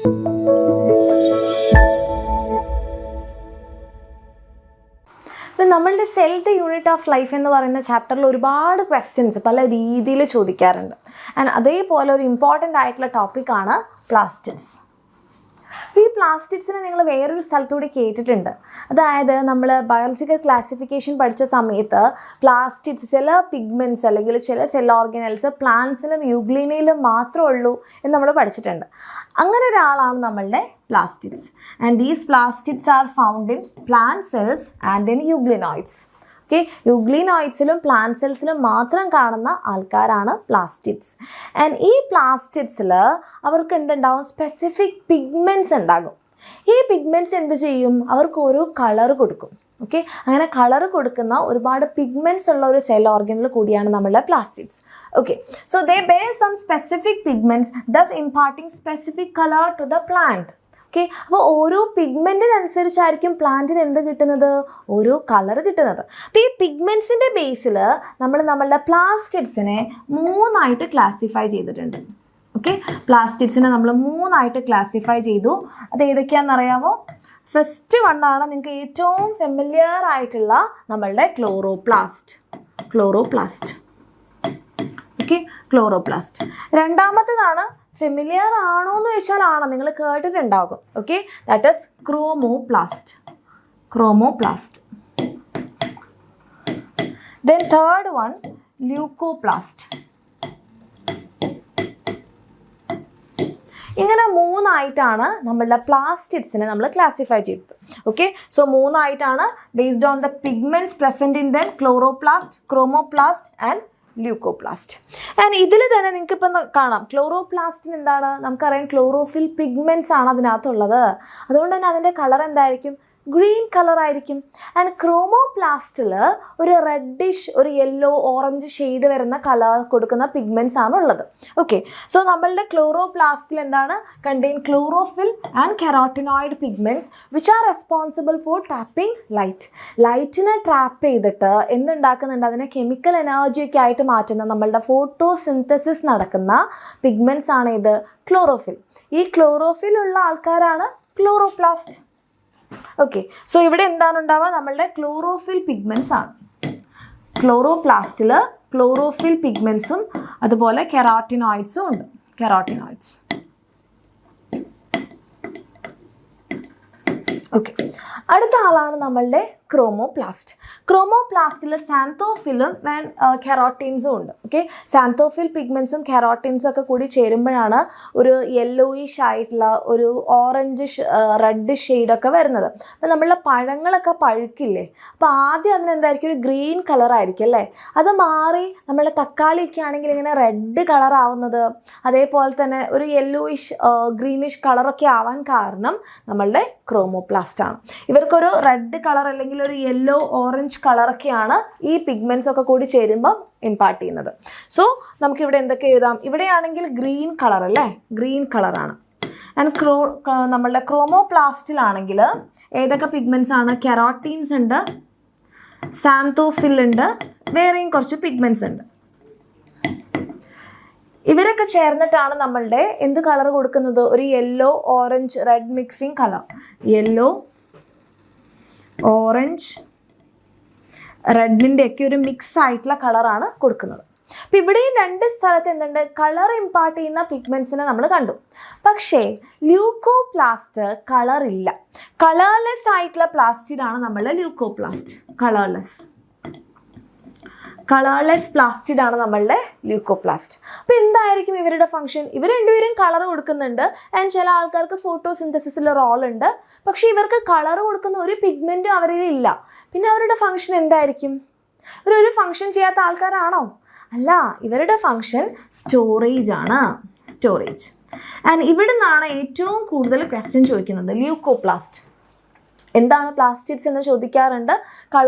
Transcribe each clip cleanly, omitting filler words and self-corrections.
ഇപ്പം നമ്മളുടെ cell the unit of life എന്ന് പറയുന്ന ചാപ്റ്ററിൽ ഒരുപാട് ക്വസ്റ്റ്യൻസ് പല രീതിയിൽ ചോദിക്കാറുണ്ട്. ആൻഡ് അതേപോലെ ഒരു ഇമ്പോർട്ടൻ്റ് ആയിട്ടുള്ള ടോപ്പിക്കാണ് പ്ലാസ്റ്റിഡ്സ്. ഈ പ്ലാസ്റ്റിഡ്സിനെ നിങ്ങൾ വേറൊരു സ്ഥലത്തൂടെ കേട്ടിട്ടുണ്ട്. അതായത് നമ്മൾ ബയോളജിക്കൽ ക്ലാസിഫിക്കേഷൻ പഠിച്ച സമയത്ത് പ്ലാസ്റ്റിഡ്സ് ചില പിഗ്മെൻറ്റ്സ് അല്ലെങ്കിൽ ചില സെൽ ഓർഗനൽസ് പ്ലാന്റ്സിലും യൂഗ്ലീനയിലും മാത്രമേ ഉള്ളൂ എന്ന് നമ്മൾ പഠിച്ചിട്ടുണ്ട്. അങ്ങനെ ഒരാളാണ് നമ്മളുടെ plastids. And these plastids are found in plant cells and in euglenoids. Okay, യൂഗ്ലിനോയിഡ്സിലും പ്ലാന്റ് സെൽസിലും മാത്രം കാണുന്ന ആൾക്കാരാണ് പ്ലാസ്റ്റിഡ്സ്. ആൻഡ് ഈ പ്ലാസ്റ്റിഡ്സിൽ അവർക്ക് എന്തുണ്ടാവും? സ്പെസിഫിക് പിഗ്മെൻറ്റ്സ് ഉണ്ടാകും. ഈ പിഗ്മെൻറ്റ്സ് എന്ത് ചെയ്യും? അവർക്ക് ഓരോ കളർ കൊടുക്കും. ഓക്കെ, അങ്ങനെ കളർ കൊടുക്കുന്ന ഒരുപാട് പിഗ്മെൻറ്റ്സ് ഉള്ള ഒരു സെൽ ഓർഗനിൽ കൂടിയാണ് നമ്മളുടെ plastids. Okay, so they bear some specific pigments thus imparting specific colour to the plant. Okay, അപ്പോൾ ഓരോ പിഗ്മെൻറ്റിനനുസരിച്ചായിരിക്കും പ്ലാന്റിന് എന്ത് കിട്ടുന്നത്? ഓരോ കളർ കിട്ടുന്നത്. അപ്പോൾ ഈ പിഗ്മെൻറ്റ്സിൻ്റെ ബേസിൽ നമ്മളുടെ പ്ലാസ്റ്റിഡ്സിനെ 3ആയിട്ട് ക്ലാസിഫൈ ചെയ്തിട്ടുണ്ട്. ഓക്കെ, പ്ലാസ്റ്റിഡ്സിനെ നമ്മൾ 3ആയിട്ട് ക്ലാസിഫൈ ചെയ്തു. അത് ഏതൊക്കെയാണെന്നറിയാമോ? ഫസ്റ്റ് വണ്ണാണ് നിങ്ങൾക്ക് ഏറ്റവും ഫെമിലിയർ ആയിട്ടുള്ള നമ്മളുടെ ക്ലോറോപ്ലാസ്റ്റ്. Okay, chloroplast. രണ്ടാമത്തേതാണ് ഫെമിലിയർ ആണോ എന്ന് ചോദിച്ചാൽ ആണ്, നിങ്ങൾ കേട്ടിട്ടുണ്ടാകും. Okay, that is chromoplast. Then third one leucoplast. ഇങ്ങനെ 3ആയിട്ടാണ് നമ്മളുടെ പ്ലാസ്റ്റിഡ്സിനെ നമ്മൾ ക്ലാസിഫൈ ചെയ്തത്. ഓക്കെ, സോ 3ആയിട്ടാണ് based on the pigments present in them: chloroplast, chromoplast and leucoplast. And ഇതിൽ തന്നെ നിങ്ങൾക്ക് ഇപ്പം കാണാം, ക്ലോറോപ്ലാസ്റ്റിന് എന്താണ്? നമുക്കറിയാം ക്ലോറോഫിൽ പിഗ്മെൻറ്റ്സ് ആണ് അതിനകത്തുള്ളത്. അതുകൊണ്ട് തന്നെ അതിൻ്റെ കളർ എന്തായിരിക്കും? ഗ്രീൻ കളർ ആയിരിക്കും. ആൻഡ് ക്രോമോപ്ലാസ്റ്റിൽ ഒരു റെഡിഷ്, ഒരു യെല്ലോ, ഓറഞ്ച് ഷെയ്ഡ് വരുന്ന കളർ കൊടുക്കുന്ന പിഗ്മെൻറ്റ്സ് ആണ് ഉള്ളത്. ഓക്കെ, സോ നമ്മളുടെ ക്ലോറോപ്ലാസ്റ്റിൽ എന്താണ്? Contain chlorophyll and carotenoid pigments which are responsible for trapping light. ലൈറ്റിനെ ട്രാപ്പ് ചെയ്തിട്ട് എന്തുണ്ടാക്കുന്നുണ്ട്? അതിനെ കെമിക്കൽ എനർജിയൊക്കെ ആയിട്ട് മാറ്റുന്ന നമ്മളുടെ ഫോട്ടോസിന്തസിസ് നടക്കുന്ന പിഗ്മെൻറ്റ്സ് ആണ് ഇത് ക്ലോറോഫിൽ. ഈ ക്ലോറോഫിൽ ഉള്ള ആൾക്കാരാണ് ക്ലോറോപ്ലാസ്റ്റ്. ഓക്കെ, സോ ഇവിടെ എന്താണ് ഉണ്ടാവുക? നമ്മളുടെ ക്ലോറോഫിൽ പിഗ്മെൻറ്റ്സ് ആണ്. ക്ലോറോപ്ലാസ്റ്റിൽ ക്ലോറോഫിൽ പിഗ്മെൻറ്റ്സും അതുപോലെ കെറാട്ടിനോയിഡ്സും ഉണ്ട്. കെറാട്ടിനോയിഡ്സ്. ഓക്കെ, അടുത്ത ആളാണ് നമ്മളുടെ ക്രോമോപ്ലാസ്റ്റ്. ക്രോമോപ്ലാസ്റ്റിൽ സാന്തോഫിലും കെറോട്ടീൻസും ഉണ്ട്. ഓക്കെ, സാന്തോഫിൽ പിഗ്മെൻറ്റ്സും കെറോട്ടീൻസും ഒക്കെ കൂടി ചേരുമ്പോഴാണ് ഒരു യെല്ലോയിഷ് ആയിട്ടുള്ള ഒരു ഓറഞ്ച് റെഡ് ഷെയ്ഡൊക്കെ വരുന്നത്. അപ്പം നമ്മളുടെ പഴങ്ങളൊക്കെ പഴുക്കില്ലേ, അപ്പോൾ ആദ്യം അതിനെന്തായിരിക്കും? ഒരു ഗ്രീൻ കളറായിരിക്കും അല്ലേ? അത് മാറി നമ്മളുടെ തക്കാളിയൊക്കെ ആണെങ്കിൽ ഇങ്ങനെ റെഡ് കളർ ആവുന്നത്. അതേപോലെ തന്നെ ഒരു യെല്ലോയിഷ് ഗ്രീനിഷ് കളറൊക്കെ ആവാൻ കാരണം നമ്മളുടെ ക്രോമോപ്ലാസ്റ്റ് ആണ്. ഇവർക്കൊരു റെഡ് കളർ അല്ലെങ്കിൽ ഒരു യെല്ലോ, ഓറഞ്ച് കളറൊക്കെയാണ് ഈ പിഗ്മെൻറ്റ്സ് ഒക്കെ കൂടി ചേരുമ്പോൾ ഇമ്പാർട്ട് ചെയ്യുന്നത്. സോ നമുക്കിവിടെ എന്തൊക്കെ എഴുതാം? ഇവിടെയാണെങ്കിൽ ഗ്രീൻ കളർ അല്ലേ? ഗ്രീൻ കളറാണ്. ആൻഡ് നമ്മളുടെ ക്രോമോപ്ലാസ്റ്റിലാണെങ്കിൽ ഏതൊക്കെ പിഗ്മെൻറ്റ്സ് ആണ്? കെറോട്ടീൻസ് ഉണ്ട്, സാന്തോഫിൽ ഉണ്ട്, വേറെയും കുറച്ച് പിഗ്മെൻറ്റ്സ് ഉണ്ട്. ഇവരൊക്കെ ചേർന്നിട്ടാണ് നമ്മളുടെ എന്ത് കളർ കൊടുക്കുന്നത്? ഒരു yellow, orange, red mixing colour. Yellow, orange, റെഡിൻ്റെ ഒക്കെ ഒരു മിക്സ് ആയിട്ടുള്ള കളറാണ് കൊടുക്കുന്നത്. അപ്പം ഇവിടെയും രണ്ട് സ്ഥലത്ത് എന്തുണ്ട്? കളർ ഇമ്പാർട്ട് ചെയ്യുന്ന പിഗ്മെൻറ്റ്സിനെ നമ്മൾ കണ്ടു. പക്ഷേ ല്യൂക്കോപ്ലാസ്റ്റ് കളർ ഇല്ല. കളർലെസ് ആയിട്ടുള്ള പ്ലാസ്റ്റിഡാണ് നമ്മളുടെ ല്യൂക്കോപ്ലാസ്റ്റ്. കളർലെസ് പ്ലാസ്റ്റിഡ് ആണ് നമ്മളുടെ ല്യൂക്കോപ്ലാസ്റ്റ്. അപ്പോൾ എന്തായിരിക്കും ഇവരുടെ ഫംഗ്ഷൻ? ഇവർ രണ്ടുപേരും കളർ കൊടുക്കുന്നുണ്ട്. ആൻഡ് ചില ആൾക്കാർക്ക് ഫോട്ടോസിന്തസിസിൽ റോൾ ഉണ്ട്. പക്ഷേ ഇവർക്ക് കളർ കൊടുക്കുന്ന ഒരു പിഗ്മെൻറ്റും അവരിൽ ഇല്ല. പിന്നെ അവരുടെ ഫംഗ്ഷൻ എന്തായിരിക്കും? ഇവരൊരു ഫംഗ്ഷൻ ചെയ്യാത്ത ആൾക്കാരാണോ? അല്ല, ഇവരുടെ ഫംഗ്ഷൻ സ്റ്റോറേജ് ആണ്. സ്റ്റോറേജ്. ആൻഡ് ഇവിടെ നിന്നാണ് ഏറ്റവും കൂടുതൽ ക്വസ്റ്റ്യൻ ചോദിക്കുന്നത്. ല്യൂക്കോപ്ലാസ്റ്റ് എന്താണ്? പ്ലാസ്റ്റിഡ്സ് എന്ന് ചോദിക്കാറുണ്ട്.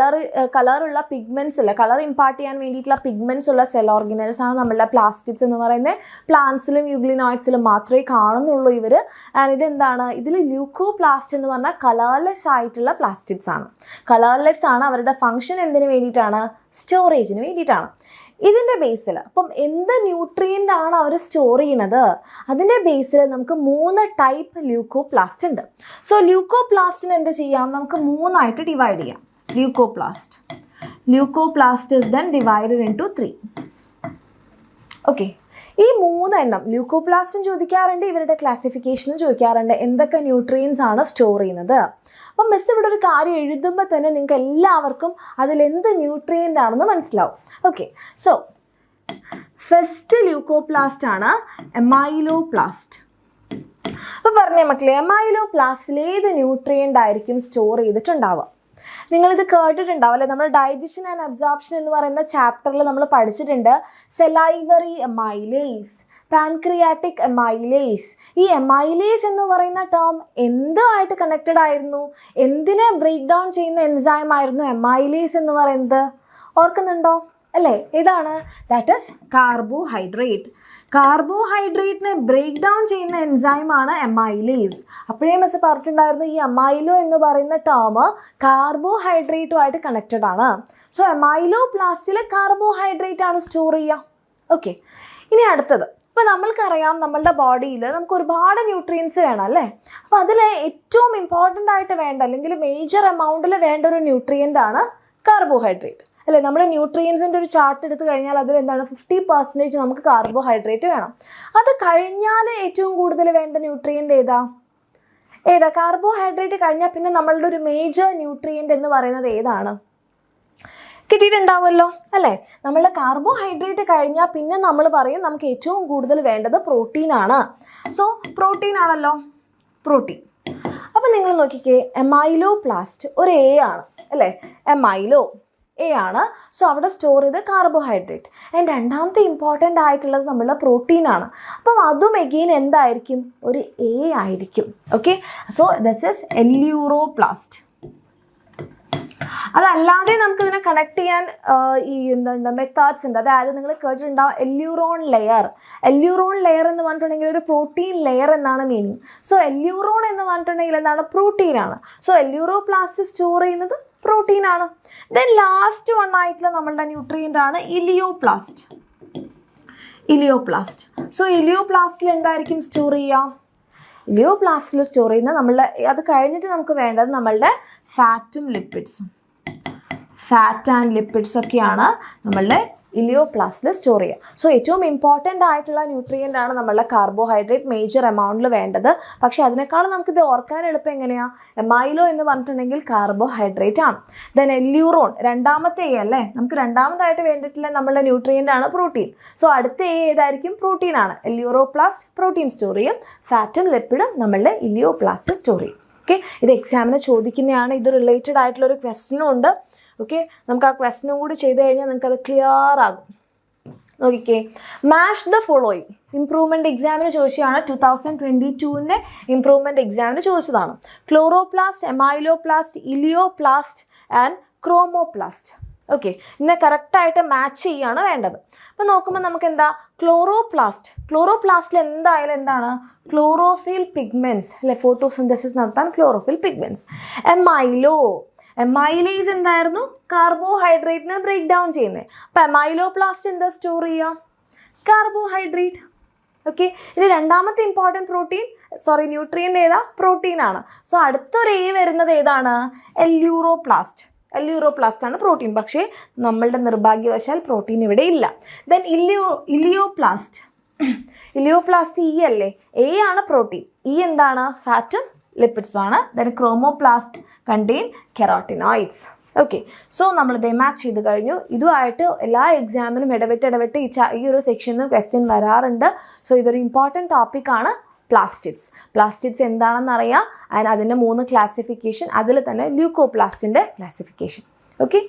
കളറുള്ള പിഗ്മെൻറ്റ്സ് ഇല്ല, കളർ ഇമ്പാർട്ട് ചെയ്യാൻ വേണ്ടിയിട്ടുള്ള പിഗ്മെൻറ്റ്സ് ഉള്ള സെൽ ഓർഗനൽസ് ആണ് നമ്മളുടെ പ്ലാസ്റ്റിഡ്സ് എന്ന് പറയുന്നത്. പ്ലാന്റ്സിലും യൂഗ്ലിനോയിഡ്സിലും മാത്രമേ കാണുന്നുള്ളൂ ഇവർ. ആൻഡ് ഇതെന്താണ്? ഇതിൽ ല്യൂക്കോപ്ലാസ്റ്റ് എന്ന് പറഞ്ഞാൽ കളർലെസ് ആയിട്ടുള്ള പ്ലാസ്റ്റിഡ്സ് ആണ്. കളർലെസ് ആണ്. അവരുടെ ഫംഗ്ഷൻ എന്തിനു വേണ്ടിയിട്ടാണ്? സ്റ്റോറേജിന് വേണ്ടിയിട്ടാണ്. ഇതിൻ്റെ ബേസിൽ അപ്പം എന്ത് ന്യൂട്രിയൻ്റ് ആണ് അവർ സ്റ്റോർ ചെയ്യുന്നത്, അതിൻ്റെ ബേസിൽ നമുക്ക് 3 ടൈപ്പ് ല്യൂക്കോപ്ലാസ്റ്റ് ഉണ്ട്. സോ ല്യൂക്കോപ്ലാസ്റ്റിന് എന്ത് ചെയ്യാം, നമുക്ക് 3ആയിട്ട് ഡിവൈഡ് ചെയ്യാം. Leucoplast is then divided into 3. Okay, ഈ 3 എണ്ണം ല്യൂക്കോപ്ലാസ്റ്റും ചോദിക്കാറുണ്ട്, ഇവരുടെ ക്ലാസിഫിക്കേഷനും ചോദിക്കാറുണ്ട്, എന്തൊക്കെ ന്യൂട്രിയൻസ് ആണ് സ്റ്റോർ ചെയ്യുന്നത്. അപ്പം മിസ് ഇവിടെ ഒരു കാര്യം എഴുതുമ്പോൾ തന്നെ നിങ്ങൾക്ക് എല്ലാവർക്കും അതിലെന്ത് ന്യൂട്രിയൻ്റ് ആണെന്ന് മനസ്സിലാവും. ഓക്കെ, സോ ഫസ്റ്റ് ല്യൂക്കോപ്ലാസ്റ്റ് ആണ് എമൈലോപ്ലാസ്റ്റ്. അപ്പോൾ പറഞ്ഞേ മക്കളെ, എമൈലോപ്ലാസ്റ്റിൽ ഏത് ന്യൂട്രിയൻ്റ് ആയിരിക്കും സ്റ്റോർ ചെയ്തിട്ടുണ്ടാവുക? നിങ്ങളിത് കേട്ടിട്ടുണ്ടാവും അല്ലേ? നമ്മൾ ഡൈജഷൻ ആൻഡ് അബ്സോർപ്ഷൻ എന്ന് പറയുന്ന ചാപ്റ്ററിൽ നമ്മൾ പഠിച്ചിട്ടുണ്ട് സലൈവറി എമൈലേസ്, പാൻക്രിയാറ്റിക് എമൈലേസ്. ഈ എമൈലേസ് എന്ന് പറയുന്ന ടേം എന്തുമായിട്ട് കണക്റ്റഡ് ആയിരുന്നു? എന്തിനെ ബ്രേക്ക് ഡൗൺ ചെയ്യുന്ന എൻസൈം ആയിരുന്നു എമൈലേസ് എന്ന് പറയുന്നത്? ഓർക്കുന്നുണ്ടോ അല്ലേ? ഏതാണ്? That is carbohydrate. കാർബോഹൈഡ്രേറ്റിനെ ബ്രേക്ക് ഡൗൺ ചെയ്യുന്ന എൻസൈമാണ് എമൈലേസ്. അപ്പോഴേ മിസ് പറഞ്ഞിട്ടുണ്ടായിരുന്നു ഈ എമൈലോ എന്ന് പറയുന്ന ടേം കാർബോഹൈഡ്രേറ്റുമായിട്ട് കണക്റ്റഡ് ആണ്. സോ എമൈലോപ്ലാസ്റ്റിൽ കാർബോഹൈഡ്രേറ്റ് ആണ് സ്റ്റോർ ചെയ്യുക. ഓക്കെ, ഇനി അടുത്തത്. ഇപ്പോൾ നമ്മൾക്കറിയാം നമ്മളുടെ ബോഡിയിൽ നമുക്ക് ഒരുപാട് ന്യൂട്രിയൻസ് വേണം അല്ലേ? അപ്പോൾ അതിൽ ഏറ്റവും ഇമ്പോർട്ടൻ്റ് ആയിട്ട് വേണ്ട അല്ലെങ്കിൽ മേജർ എമൗണ്ടിൽ വേണ്ട ഒരു ന്യൂട്രിയൻ്റ് ആണ് കാർബോഹൈഡ്രേറ്റ് അല്ലേ? നമ്മൾ ന്യൂട്രിയൻസിൻ്റെ ഒരു ചാർട്ട് എടുത്തു കഴിഞ്ഞാൽ അതിൽ എന്താണ് 50% നമുക്ക് കാർബോഹൈഡ്രേറ്റ് വേണം. അത് കഴിഞ്ഞാൽ ഏറ്റവും കൂടുതൽ വേണ്ട ന്യൂട്രിയൻ്റ് ഏതാ? കാർബോഹൈഡ്രേറ്റ് കഴിഞ്ഞാൽ പിന്നെ നമ്മളുടെ ഒരു മേജർ ന്യൂട്രിയൻ്റ് എന്ന് പറയുന്നത് ഏതാണ്? കിട്ടിയിട്ടുണ്ടാവുമല്ലോ അല്ലേ? നമ്മളുടെ കാർബോഹൈഡ്രേറ്റ് കഴിഞ്ഞാൽ പിന്നെ നമ്മൾ പറയും നമുക്ക് ഏറ്റവും കൂടുതൽ വേണ്ടത് പ്രോട്ടീനാണ്. സോ പ്രോട്ടീൻ ആണല്ലോ, പ്രോട്ടീൻ. അപ്പം നിങ്ങൾ നോക്കിക്കേ, എമൈലോപ്ലാസ്റ്റ് ഒരു എ ആണ് അല്ലേ? എമൈലോ എ ആണ്. സോ അവിടെ സ്റ്റോർ ചെയ്ത് കാർബോഹൈഡ്രേറ്റ്. ആൻഡ് രണ്ടാമത്തെ ഇമ്പോർട്ടൻ്റ് ആയിട്ടുള്ളത് നമ്മളുടെ പ്രോട്ടീനാണ്. അപ്പം അതും എഗെയിൻ എന്തായിരിക്കും? ഒരു എ ആയിരിക്കും. Okay, so this is aleuroplast. അതല്ലാതെ നമുക്കിതിനെ കണക്ട് ചെയ്യാൻ ഈ എന്തുണ്ട് മെത്തേഡ്സ് ഉണ്ട്. അതായത് നിങ്ങൾ കേട്ടിട്ടുണ്ടാവും എല്യൂറോൺ ലെയർ. എല്യൂറോൺ ലെയർ എന്ന് പറഞ്ഞിട്ടുണ്ടെങ്കിൽ ഒരു പ്രോട്ടീൻ ലെയർ എന്നാണ് മീനിങ്. സോ എല്യൂറോൺ എന്ന് പറഞ്ഞിട്ടുണ്ടെങ്കിൽ എന്താണ്? പ്രോട്ടീനാണ്. സോ എല്യൂറോപ്ലാസ്റ്റ് സ്റ്റോർ ചെയ്യുന്നത് പ്രോട്ടീനാണ്. ദെൻ ലാസ്റ്റ് വൺ ആയിട്ടുള്ള നമ്മളുടെ ന്യൂട്രിയൻ്റ് ആണ് ഇലിയോപ്ലാസ്റ്റ്. സോ ഇലിയോപ്ലാസ്റ്റിൽ എന്തായിരിക്കും സ്റ്റോർ ചെയ്യുക? ഇലിയോപ്ലാസ്റ്റിൽ സ്റ്റോർ ചെയ്യുന്ന നമ്മളുടെ അത് കഴിഞ്ഞിട്ട് നമുക്ക് വേണ്ടത് നമ്മളുടെ ഫാറ്റും ലിപ്പിഡ്സും. ഫാറ്റ് ആൻഡ് ലിപ്പിഡ്സ് ഒക്കെയാണ് നമ്മളുടെ ഇലിയോപ്ലാസ്റ്റിൽ സ്റ്റോർ ചെയ്യുക. സോ ഏറ്റവും ഇമ്പോർട്ടൻ്റ് ആയിട്ടുള്ള ന്യൂട്രിയൻ്റ് ആണ് നമ്മളുടെ കാർബോഹൈഡ്രേറ്റ് മേജർ എമൗണ്ടിൽ വേണ്ടത്. പക്ഷേ അതിനേക്കാളും നമുക്കിത് ഓർക്കാൻ എളുപ്പം എങ്ങനെയാണ്? എമൈലോ എന്ന് പറഞ്ഞിട്ടുണ്ടെങ്കിൽ കാർബോഹൈഡ്രേറ്റ് ആണ്. ദെൻ എല്യൂറോൺ രണ്ടാമത്തെ എ അല്ലേ? നമുക്ക് രണ്ടാമതായിട്ട് വേണ്ടിയിട്ടുള്ള നമ്മളുടെ ന്യൂട്രിയൻ്റ് ആണ് പ്രോട്ടീൻ. സോ അടുത്ത എ ഏതായിരിക്കും? പ്രോട്ടീൻ ആണ്. എല്യൂറോപ്ലാസ്റ്റ് പ്രോട്ടീൻ സ്റ്റോർ ചെയ്യും, ഫാറ്റും ലിപ്പിഡും നമ്മളുടെ ഇലിയോപ്ലാസ്റ്റ് സ്റ്റോർ ചെയ്യും. ഓക്കെ, ഇത് എക്സാമിന് ചോദിക്കുന്നതാണ്. ഇത് റിലേറ്റഡ് ആയിട്ടുള്ളൊരു ക്വസ്റ്റ്യനും ഉണ്ട്. ഓക്കെ, നമുക്ക് ആ ക്വസ്റ്റ്യനും കൂടി ചെയ്ത് കഴിഞ്ഞാൽ നിങ്ങൾക്ക് അത് ക്ലിയർ ആകും. നോക്കിക്കേ, മാച്ച് ദ ഫോളോയിങ്. ഇംപ്രൂവ്മെൻറ്റ് എക്സാമിന് ചോദിച്ചതാണ്. 2022 ഇംപ്രൂവ്മെൻറ്റ് എക്സാമിന് ചോദിച്ചതാണ്. Chloroplast, amyloplast, elaioplast and chromoplast. Okay, ഇതിനെ കറക്റ്റായിട്ട് മാച്ച് ചെയ്യുകയാണ് വേണ്ടത്. അപ്പോൾ നോക്കുമ്പോൾ നമുക്ക് എന്താ? ക്ലോറോപ്ലാസ്റ്റിൽ എന്തായാലും എന്താണ്? ക്ലോറോഫിൽ പിഗ്മെൻറ്റ്സ് അല്ലെ? ഫോട്ടോസിന്തസിസ് നടത്താൻ ക്ലോറോഫിൽ പിഗ്മെൻറ്റ്സ്. എമൈലേസ് എന്തായിരുന്നു? കാർബോഹൈഡ്രേറ്റിനെ ബ്രേക്ക് ഡൗൺ ചെയ്യുന്നത്. അപ്പോൾ എമൈലോപ്ലാസ്റ്റ് എന്താ സ്റ്റോർ ചെയ്യുക? കാർബോഹൈഡ്രേറ്റ്. ഓക്കെ, ഇനി രണ്ടാമത്തെ ഇമ്പോർട്ടൻറ്റ് ന്യൂട്രിയൻ്റ് ഏതാ? പ്രോട്ടീൻ ആണ്. സോ അടുത്തൊരു എ വരുന്നത് ഏതാണ്? എല്യൂറോപ്ലാസ്റ്റ് ആണ് പ്രോട്ടീൻ. പക്ഷേ നമ്മളുടെ നിർഭാഗ്യവശാൽ പ്രോട്ടീൻ ഇവിടെ ഇല്ല. ദെൻ ഇലിയോപ്ലാസ്റ്റ് ഇ അല്ലേ? എ ആണ് പ്രോട്ടീൻ, ഇ എന്താണ്? ഫാറ്റും ലിപ്പിഡ്സും ആണ്. Then chromoplast contain carotenoids. Okay, so നമ്മളിത് മാച്ച് ചെയ്ത് കഴിഞ്ഞു. ഇതുമായിട്ട് എല്ലാ എക്സാമിനും ഇടവിട്ട് ഈ ഒരു സെക്ഷനിൽ ക്വസ്റ്റ്യൻ വരാറുണ്ട്. സോ ഇതൊരു ഇമ്പോർട്ടൻറ്റ് ടോപ്പിക്കാണ്. പ്ലാസ്റ്റിഡ്സ് എന്താണെന്ന് അറിയാം. ആൻഡ് അതിൻ്റെ 3 ക്ലാസിഫിക്കേഷൻ, അതിൽ തന്നെ ല്യൂക്കോപ്ലാസ്റ്റിൻ്റെ ക്ലാസിഫിക്കേഷൻ. ഓക്കെ.